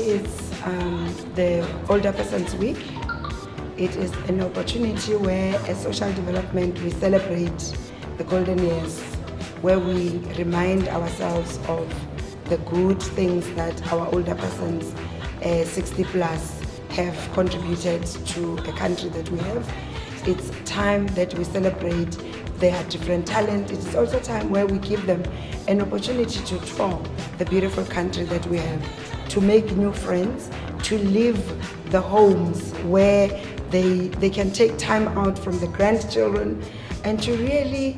is the Older Persons Week. It is an opportunity where as social development we celebrate the golden years, where we remind ourselves of the good things that our older persons, 60 plus, have contributed to the country that we have. It's time that we celebrate their different talent. It is also time where we give them an opportunity to tour the beautiful country that we have, to make new friends, to live the homes where they can take time out from the grandchildren and to really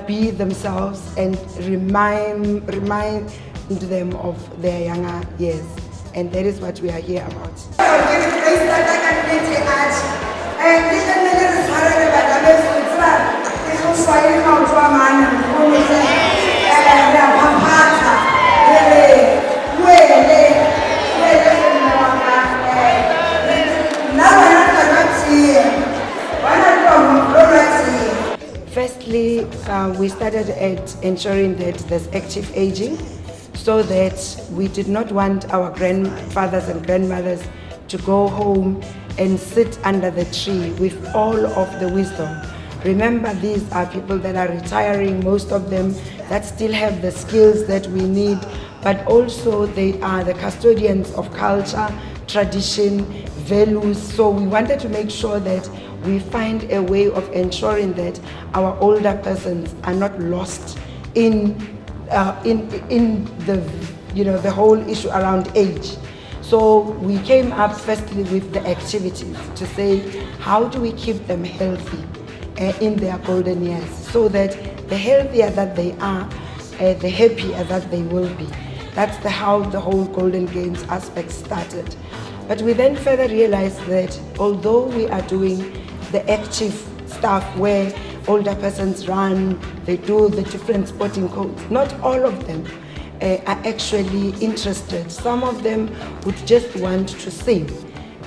be themselves and remind them of their younger years. And that is what we are here about. Firstly, we started at ensuring that there's active aging, so that we did not want our grandfathers and grandmothers to go home and sit under the tree with all of the wisdom. Remember, these are people that are retiring, most of them that still have the skills that we need, but also they are the custodians of culture, tradition, values. So we wanted to make sure that we find a way of ensuring that our older persons are not lost in the whole issue around age. So we came up firstly with the activities to say, how do we keep them healthy in their golden years, so that the healthier that they are, the happier that they will be. That's how the whole Golden Games aspect started. But we then further realized that although we are doing the active stuff where older persons run, they do the different sporting codes, not all of them are actually interested. Some of them would just want to sing.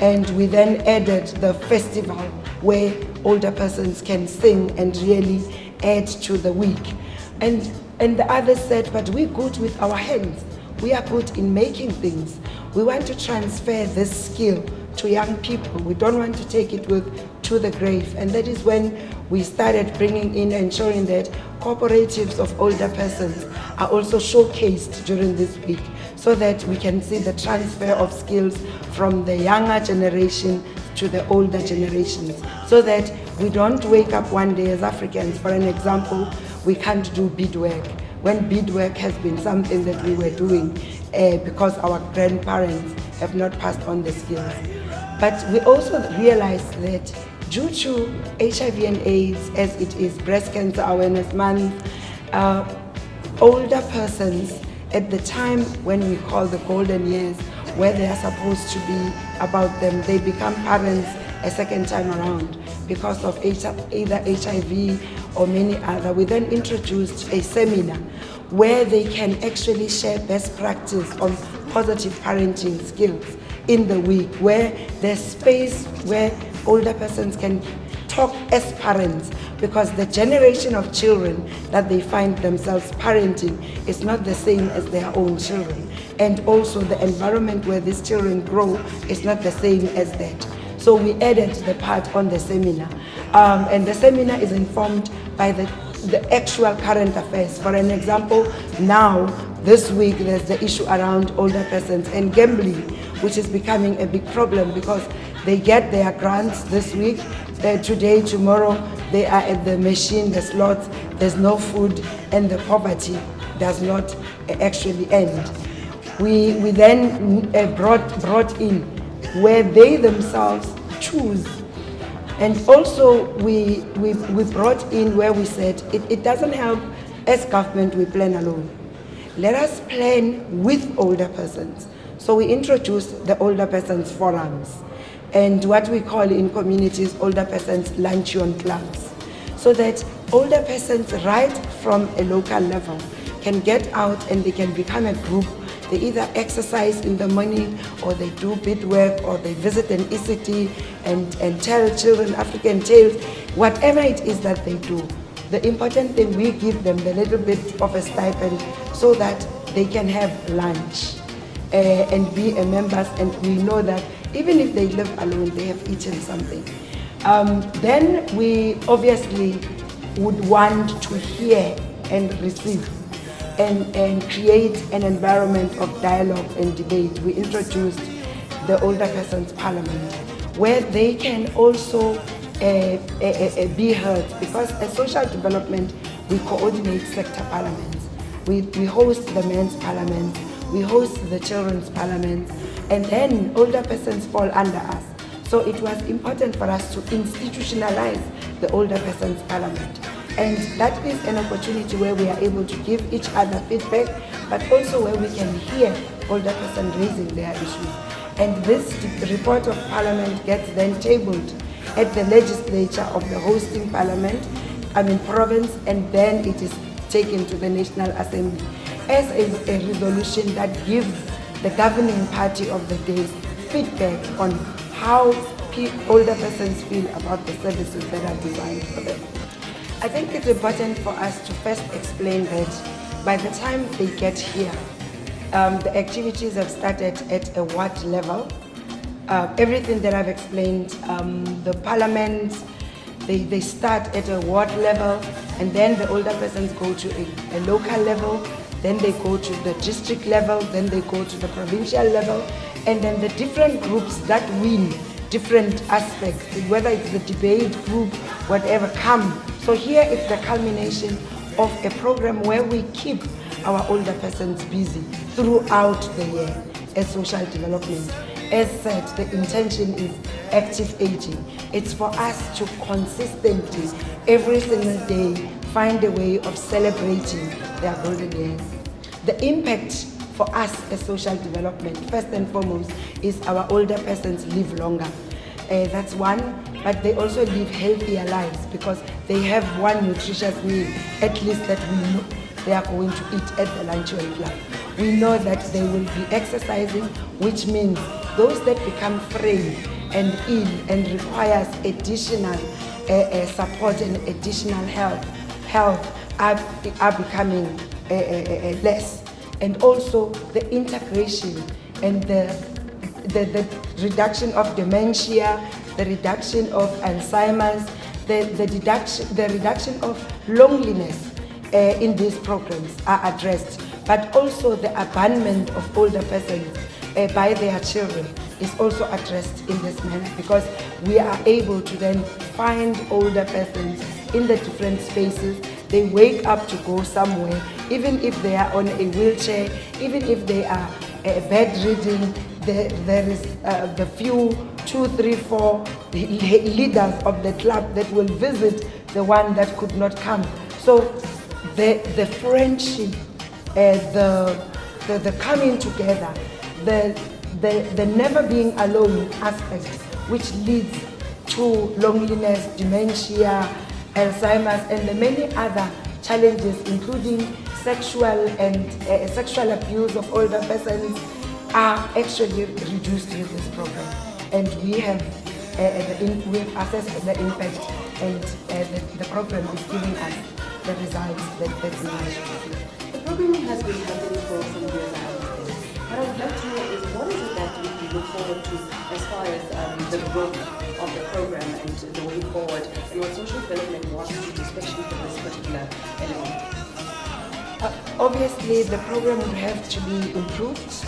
And we then added the festival where older persons can sing and really add to the week. And the others said, but we're good with our hands. We are good in making things. We want to transfer this skill to young people. We don't want to take it to the grave. And that is when we started bringing in, ensuring that cooperatives of older persons are also showcased during this week, so that we can see the transfer of skills from the younger generation to the older generations, so that we don't wake up one day as Africans, for an example, we can't do beadwork, when beadwork has been something that we were doing because our grandparents have not passed on the skills. But we also realized that due to HIV and AIDS, as it is Breast Cancer Awareness Month, older persons at the time when we call the golden years, where they are supposed to be about them, they become parents a second time around because of either HIV or many other. We then introduced a seminar where they can actually share best practice on positive parenting skills in the week, where there's space where older persons can talk as parents, because the generation of children that they find themselves parenting is not the same as their own children. And also the environment where these children grow is not the same as that. So we added the part on the seminar. And the seminar is informed by the actual current affairs. For an example, now, this week, there's the issue around older persons and gambling, which is becoming a big problem because they get their grants this week. Today, tomorrow, they are at the machine, the slots, there's no food, and the poverty does not actually end. We then brought in where they themselves choose. And also we brought in where we said it doesn't help as government we plan alone. Let us plan with older persons. So we introduced the older persons forums and what we call in communities older persons luncheon clubs, so that older persons right from a local level can get out and they can become a group. They either exercise in the morning, or they do beadwork, or they visit an ECT and tell children African tales, whatever it is that they do. The important thing, we give them a little bit of a stipend so that they can have lunch. and be a members, and we know that even if they live alone, they have eaten something. Then we obviously would want to hear and receive and create an environment of dialogue and debate. We introduced the Older Persons Parliament, where they can also be heard, because as social development, we coordinate sector parliaments. We host the men's parliament, we host the children's parliament, and then older persons fall under us. So it was important for us to institutionalize the Older Persons Parliament. And that is an opportunity where we are able to give each other feedback, but also where we can hear older persons raising their issues. And this report of Parliament gets then tabled at the legislature of the hosting parliament, province, and then it is taken to the National Assembly as a resolution that gives the governing party of the day feedback on how older persons feel about the services that are designed for them. I think it's important for us to first explain that by the time they get here, the activities have started at a ward level. Everything that I've explained, the parliament, they start at a ward level, and then the older persons go to a local level, then they go to the district level, then they go to the provincial level, and then the different groups that win different aspects, whether it's the debate group, whatever, come. So here is the culmination of a program where we keep our older persons busy throughout the year as social development. As said, the intention is active aging. It's for us to consistently, every single day, find a way of celebrating their golden years. The impact for us as social development, first and foremost, is our older persons live longer. That's one, but they also live healthier lives because they have one nutritious meal, at least that we know they are going to eat at the lunch club. We know that they will be exercising, which means those that become frail and ill and requires additional support and additional health are becoming less. And also the integration and the reduction of dementia, the reduction of Alzheimer's, the reduction of loneliness in these programs are addressed. But also the abandonment of older persons by their children is also addressed in this manner, because we are able to then find older persons in the different spaces. They wake up to go somewhere, even if they are on a wheelchair, even if they are bedridden. There is the few 2, 3, 4 leaders of the club that will visit the one that could not come. So the friendship, the coming together, the never being alone aspect, which leads to loneliness, dementia, Alzheimer's, and the many other challenges, including sexual abuse of older persons, are actually reduced with this program. And we have assessed the impact, and the program is giving us the results that we managed to see. The program has been happening for some years now. What I would like to know is, what is it that we look forward to as far as the growth of the program and the way forward, and what social development wants to do, especially for this particular element? Obviously, the program would have to be improved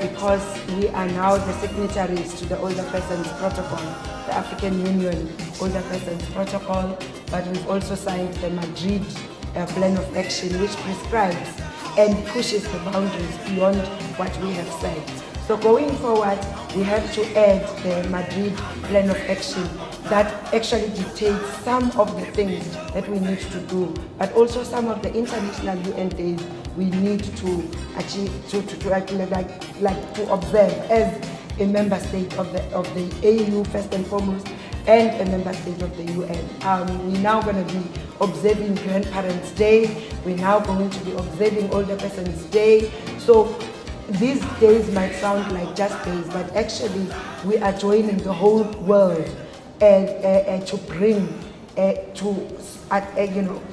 because we are now the signatories to the Older Persons Protocol, the African Union Older Persons Protocol, but we've also signed the Madrid Plan of Action, which prescribes and pushes the boundaries beyond what we have said. So going forward, we have to add the Madrid Plan of Action that actually dictates some of the things that we need to do, but also some of the international UN days we need to achieve, to actually to observe as a member state of the AU first and foremost, and a member state of the UN. We're now going to be observing Grandparents' Day. We're now going to be observing Older Persons' Day. So these days might sound like just days, but actually we are joining the whole world to bring,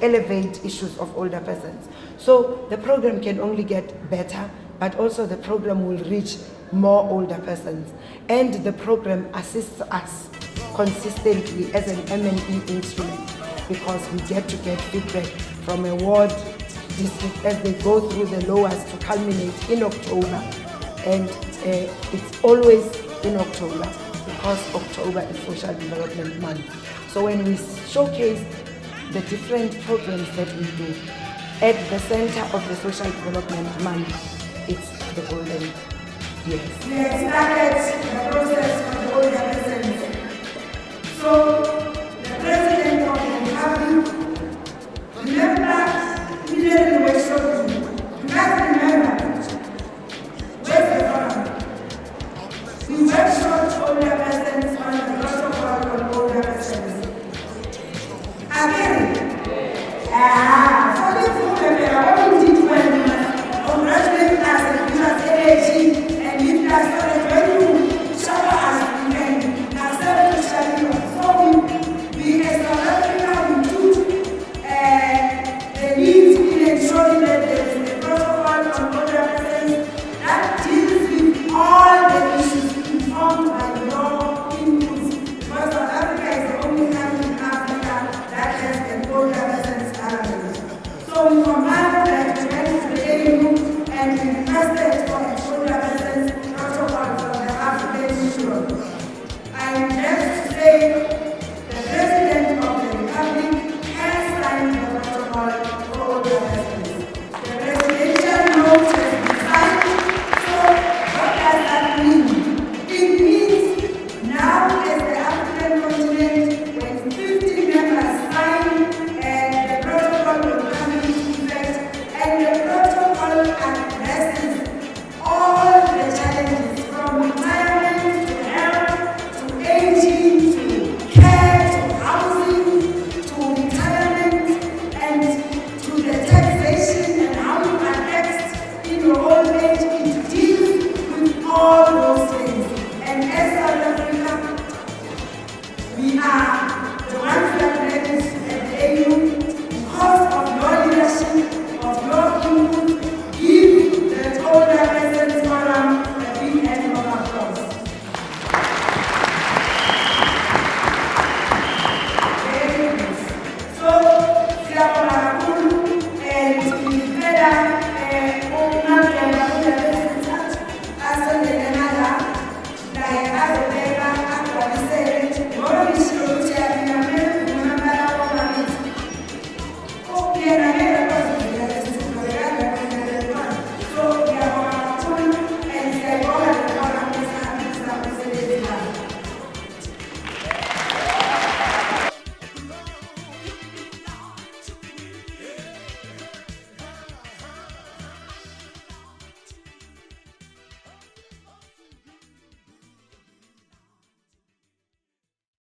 elevate issues of older persons. So the program can only get better but also the program will reach more older persons. And the program assists us consistently as an M&E instrument, because we get feedback from a ward district as they go through the lowers to culminate in October. And it's always in October, because October is Social Development Month. So when we showcase the different programs that we do, at the center of the Social Development Month, it's the golden years.